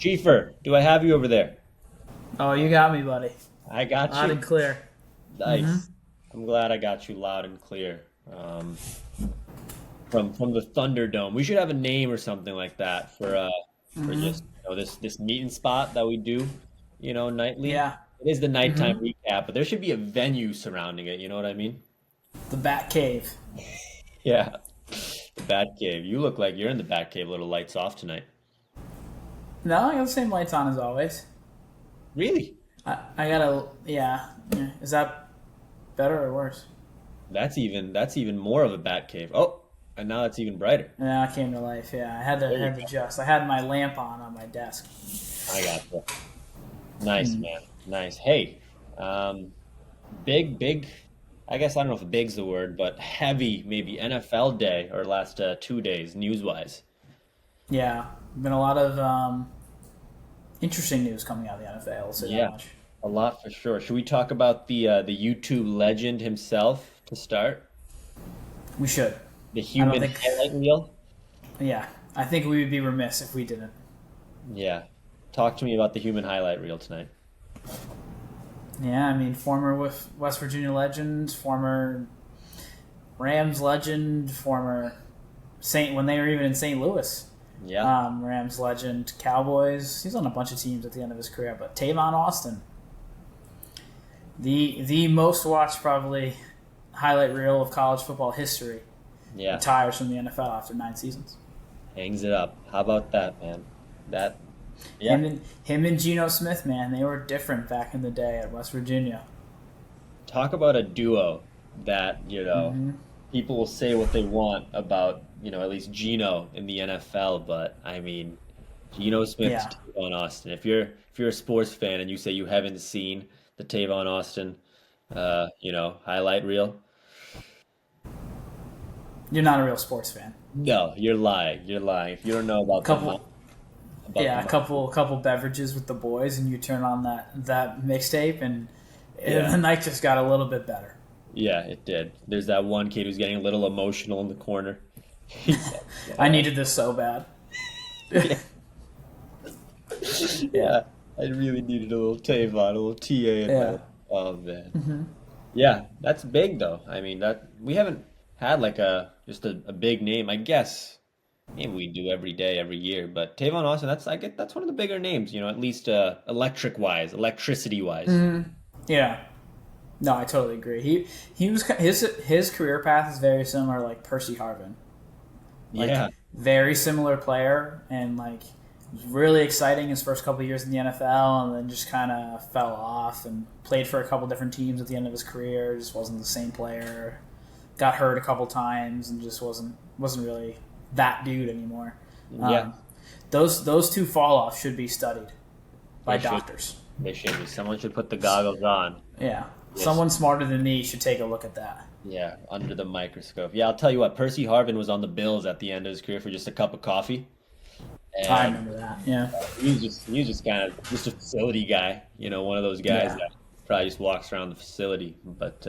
Schiefer, do I have you over there? Oh, you got me, buddy. I got Loud you. and clear. Mm-hmm. Nice. I'm glad I got you loud and clear. Um, from the Thunderdome. We should have a name or something like that for Mm-hmm. just this meeting spot that we do, nightly. Yeah. It is the nighttime Mm-hmm. recap, but there should be a venue surrounding it. You know what I mean? The Batcave. Yeah. The Batcave. You look like you're in the Batcave. Little lights off tonight. No, I got the same lights on as always. Really? I got a yeah. Is that better or worse? That's even more of a Batcave. Oh, and now it's even brighter. Yeah, I came to life. Yeah, I had to There you had to go. adjust. I had my lamp on my desk. I got you. Nice, man. Nice. Hey, um, big. I guess I don't know if big's the word, but heavy maybe NFL day or last 2 days news wise. Yeah, been a lot of interesting news coming out of the NFL. I'll say that Yeah, much. a lot for sure. Should we talk about the YouTube legend himself to start? We should. The I don't human think. highlight reel? Yeah, I think we would be remiss if we didn't. Yeah. Talk to me about the human highlight reel tonight. Yeah, I mean, former West Virginia legend, former Rams legend, former Saint when they were even in St. Louis. Yeah. Rams legend, Cowboys. He's on a bunch of teams at the end of his career, but Tavon Austin, the most watched probably highlight reel of college football history, Yeah. retires from the NFL after 9 seasons. Hangs it up. How about that, man? That, yeah. Him and Geno Smith, man, they were different back in the day at West Virginia. Talk about a duo that, Hmm. people will say what they want about, at least Geno in the NFL, but I mean, Geno Smith Yeah, to Tavon Austin. If you're a sports fan and you say you haven't seen the Tavon Austin, highlight reel, you're not a real sports fan. no, you're lying. You're lying. If you don't know about Couple, about the yeah, a couple beverages with the boys, and you turn on that mixtape, and yeah, the night just got a little bit better. yeah, it did. There's that one kid who's getting a little emotional in the corner. He's like, I oh, needed this so bad. yeah. Yeah, Yeah, I really needed a little Tavon, a little TA in yeah. my. Oh man, yeah, that's big though. I mean that we haven't had like a big name. I guess maybe we do every day, every year. But Tavon Austin, that's one of the bigger names. At least electric wise, electricity wise. Yeah. No, I totally agree. He was his career path is very similar to, like, Percy Harvin. Like, Yeah, very similar player, and like was really exciting his first couple of years in the NFL, and then just kind of fell off and played for a couple different teams at the end of his career. Just wasn't the same player. Got hurt a couple times and just wasn't really that dude anymore. yeah, Um, those two fall offs should be studied by they should. doctors. They should be. Someone should put the goggles on. Yeah, Yes. someone smarter than me should take a look at that. Yeah, under the microscope. Yeah, I'll tell you what. Percy Harvin was on the Bills at the end of his career for just a cup of coffee, I and remember that. Yeah, he was just kind of just a facility guy. One of those guys yeah, that probably just walks around the facility. But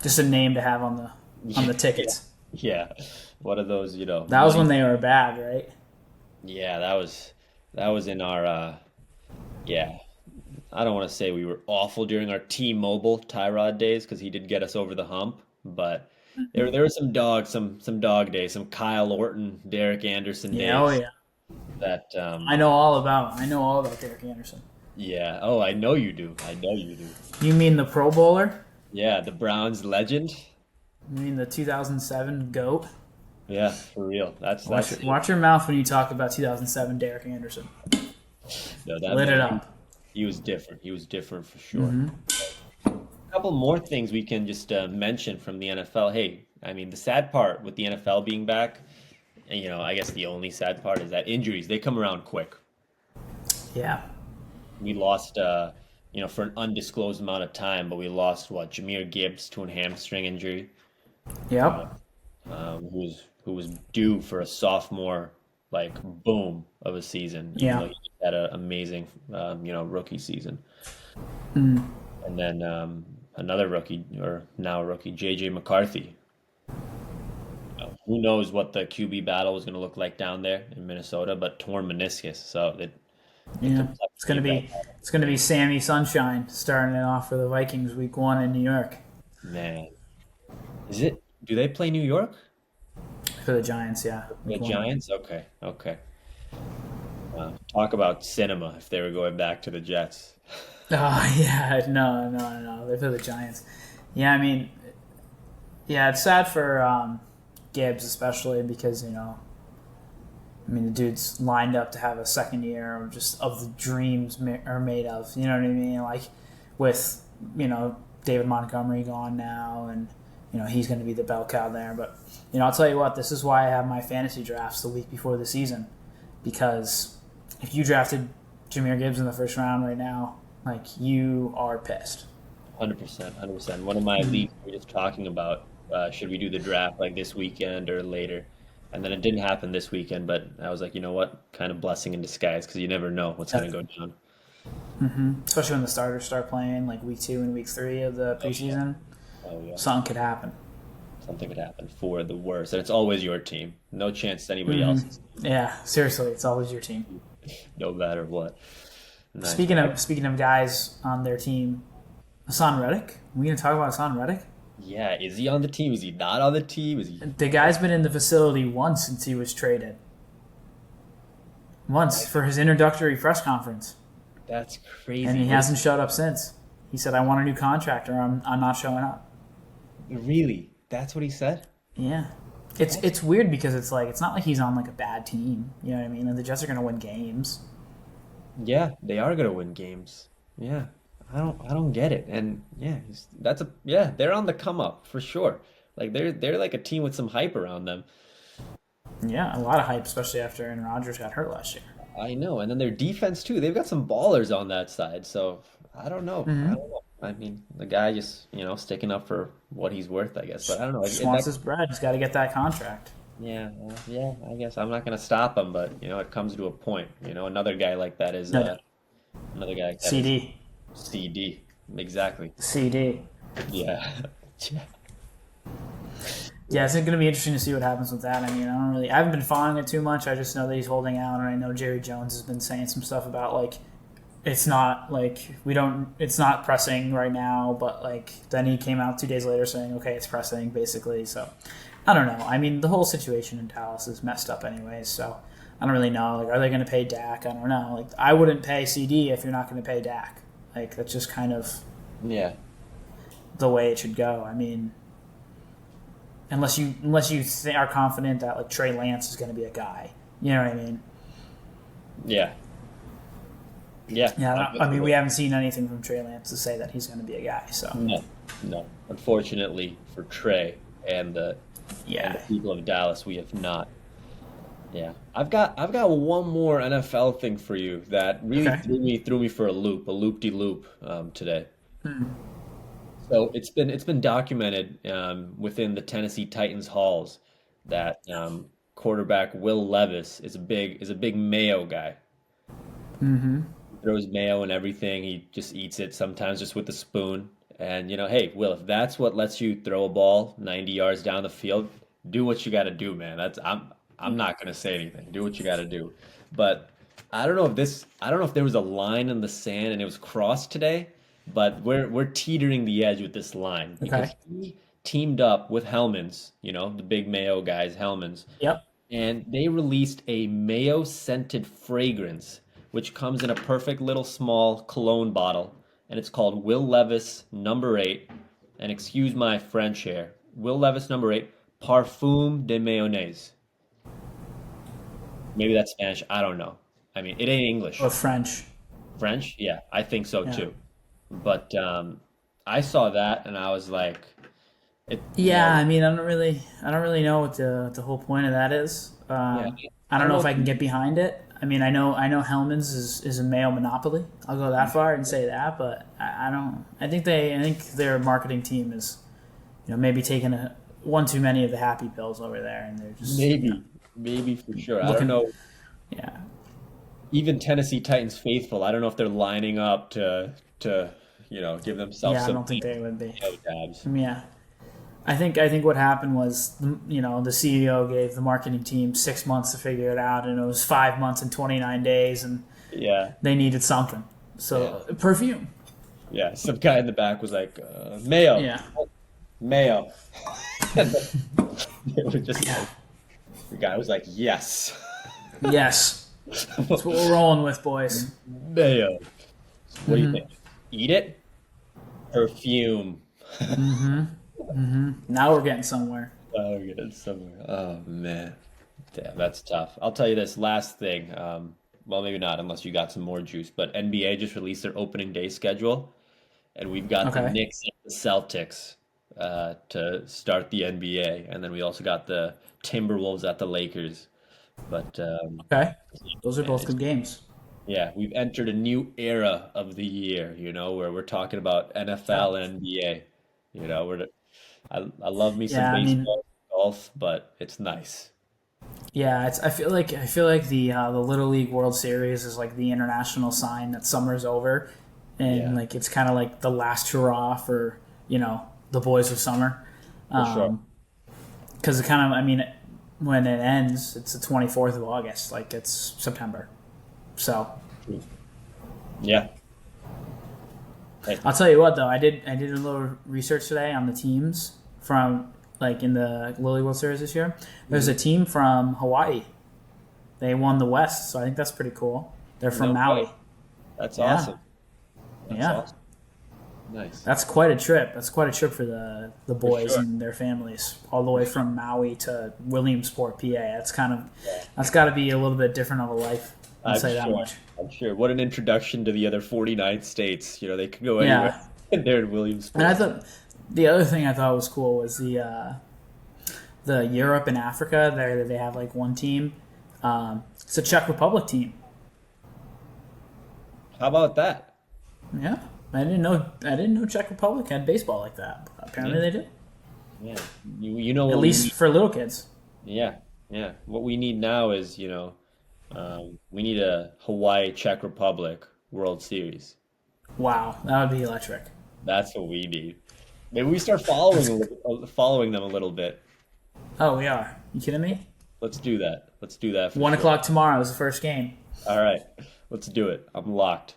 just a name to have on the yeah, tickets. yeah, one of those That was when money. they were bad, right? Yeah, that was in our yeah. I don't want to say we were awful during our T-Mobile Tyrod days because he did get us over the hump, but there were some dog days, some Kyle Orton, Derek Anderson Yeah, oh days yeah. that I know all about Derek Anderson. yeah. Oh, I know you do. I know you do. You mean the Pro Bowler? Yeah, the Browns legend. You mean the 2007 GOAT? Yeah, for real. Watch That's your, watch your mouth when you talk about 2007 Derek Anderson. no, that Lit it man. up. He was different. He was different for sure. A couple more things we can just mention from the NFL. Hey, I mean, the sad part with the NFL being back, and I guess the only sad part is that injuries, they come around quick. Yeah. We lost, for an undisclosed amount of time, but we lost what, Jameer Gibbs to a hamstring injury, Yep. who was due for a sophomore like boom of a season, even though Yeah. he had an amazing, rookie season. And then another rookie, or now rookie, JJ McCarthy. Who knows what the QB battle was going to look like down there in Minnesota, but torn meniscus. So The Yeah, Kentucky Bell. it's gonna be Sammy Sunshine starting it off for the Vikings week 1 in New York Man, is it? Do they play New York? for the Giants. Yeah, The week 1. Giants? Okay, okay. Talk about cinema if they were going back to the Jets. Oh yeah, no. They're for the Giants. Yeah, I mean, yeah, it's sad for Gibbs especially because I mean, the dude's lined up to have a second year of just of the dreams are made of. You know what I mean? Like with David Montgomery gone now, and he's going to be the bell cow there. But I'll tell you what, this is why I have my fantasy drafts the week before the season, because if you drafted Jahmyr Gibbs in the first round right now, like you are pissed. 100%, 100%. One of my leagues we were just talking about, should we do the draft like this weekend or later? And then it didn't happen this weekend, but I was like, you know what? Kind of blessing in disguise because you never know what's going to go down. Especially when the starters start playing, like week 2 and week 3 of the Oh yeah, preseason, oh yeah. something could happen. Something could happen for the worst, and it's always your team. No chance to anybody else's, Yeah, seriously, it's always your team. no matter what. Nice. Speaking of guys on their team, Hassan Reddick. We gonna talk about Hassan Reddick? Yeah, is he on the team? Is he not on the team? Is he? The guy's been in the facility once since he was traded. Once for his introductory press conference, That's and he crazy. hasn't showed up since. He said, "I want a new contract, or I'm not showing up." Really? That's what he said? Yeah, it's weird because it's not like he's on like a bad team. You know what I mean? And the Jets are gonna win games. Yeah, they are gonna win games. Yeah, I don't get it. And yeah, yeah, they're on the come up for sure. Like they're like a team with some hype around them. Yeah, a lot of hype, especially after Aaron Rodgers got hurt last year. I know, and then their defense too. They've got some ballers on that side. So I don't know. I don't know. I mean, the guy just sticking up for what he's worth, I guess. But I don't know. Just wants his bread. He's got to get that contract. Yeah, well, yeah. I guess I'm not gonna stop him, but it comes to a point. Another guy like that is No, another guy like that is CD, CD. Exactly. CD. Yeah. Yeah, it's going to be interesting to see what happens with that. I mean, I haven't been following it too much. I just know that he's holding out, and I know Jerry Jones has been saying some stuff about like it's not like it's not pressing right now, but like then he came out 2 days later saying, okay, it's pressing basically. So I don't know. I mean, the whole situation in Dallas is messed up anyways. So I don't really know. Like, are they going to pay Dak? I don't know. Like, I wouldn't pay CD if you're not going to pay Dak. Like, that's just kind of Yeah. the way it should go. I mean, unless you are confident that like Trey Lance is going to be a guy. You know what I mean? Yeah. Yeah. Yeah. I mean, we haven't seen anything from Trey Lance to say that he's going to be a guy. So No, no. Unfortunately for Trey and the yeah. people of Dallas, we have not. Yeah, I've got one more NFL thing for you that really Okay. threw me for a loop-de-loop today. So it's been documented within the Tennessee Titans halls that quarterback Will Levis is a big mayo guy. He throws mayo and everything. He just eats it sometimes just with a spoon. And hey, Will, if that's what lets you throw a ball 90 yards down the field, do what you got to do, man. I'm not gonna say anything. Do what you got to do. But I don't know if there was a line in the sand and it was crossed today, but we're teetering the edge with this line because Okay. he teamed up with Hellman's, the big mayo guys, Hellman's, Yep. and they released a mayo scented fragrance, which comes in a perfect little small cologne bottle, and it's called Will Levis Number 8. And excuse my French here, Will Levis Number 8, Parfum de Mayonnaise. Maybe that's Spanish. I don't know. I mean, it ain't Or English. French. French? Yeah, I think so Yeah. too. But I saw that and I was like, it, Yeah. I mean, I don't really know what the whole point of that is. yeah, I I don't don't know know if if I can you, get behind it. I mean, I know Hellman's is a male monopoly. I'll go that far and say that, but I don't. I think their marketing team is maybe taking one too many of the happy pills over there, and they're just maybe for sure. I don't looking. know. Yeah. Even Tennessee Titans faithful, I don't know if they're lining up to give themselves Yeah, I some don't think they would be. dabs. Yeah. I think what happened was the CEO gave the marketing team 6 months to figure it out, and it was 5 months and 29 days, and Yeah, They needed something. yeah, So perfume. yeah. Some guy in the back was like, "Mayo, Yeah. mayo," and then it was just Yeah. like the guy was like, "Yes, Yes. That's what we're rolling with, boys. mayo." What do you think? Eat it? Perfume. Now we're getting somewhere. Oh, get it somewhere. Oh man, damn, that's tough. I'll tell you this last thing. Well, maybe not unless you got some more juice. But NBA just released their opening day schedule, and we've got the Okay. Knicks and the Celtics to start the NBA, and then we also got the Timberwolves at the Lakers. But Okay. Those are man, both good games. yeah, we've entered a new era of the year, where we're talking about Yeah. NFL and NBA. I love me some Yeah. I mean, baseball, golf, but it's nice. yeah. I feel like the Little League World Series is like the international sign that summer's over, and Yeah, like it's kind of like the last hurrah for the boys of summer. for sure. Because it kind of, I mean, when it ends, it's the 24th of August. Like it's September. So Yeah. Hey, I'll tell you what though, I did a little research today on the teams from like in the Lily World Series this year. There's a mhm. team from Hawaii. They won the West, so I think that's pretty cool. They're from No way. Maui. That's Yeah, awesome. That's yeah. awesome. Nice. That's quite a trip. That's quite a trip for the For boys sure. and their families, all the way from Maui to Williamsport, PA. Yeah. That's got to be a little bit different of a life. I'll I'm say that sure. much. I'm sure. What an introduction to the other 49 states. They could go anywhere. Yeah, And they're in and I Williamsport. thought the other thing I thought was cool was the Europe and Africa. There they have like one team. It's a Czech Republic team. How about that? Yeah, I didn't know Czech Republic had baseball like that. But apparently Yeah. they do. Yeah. You know At what we least need? for little kids. Yeah. Yeah. What we need now is, we need a Hawaii Czech Republic World Series. Wow, that would be electric. That's what we need. Maybe we start That's following them a little bit. Oh, we are. You kidding me? Let's do that. Let's do that for One sure. o'clock tomorrow is the first game. All right. Let's do it. I'm locked.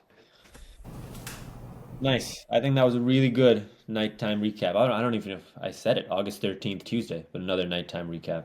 Nice. I think that was a really good nighttime recap. I don't even know if I said it, August 13th, Tuesday, but another nighttime recap.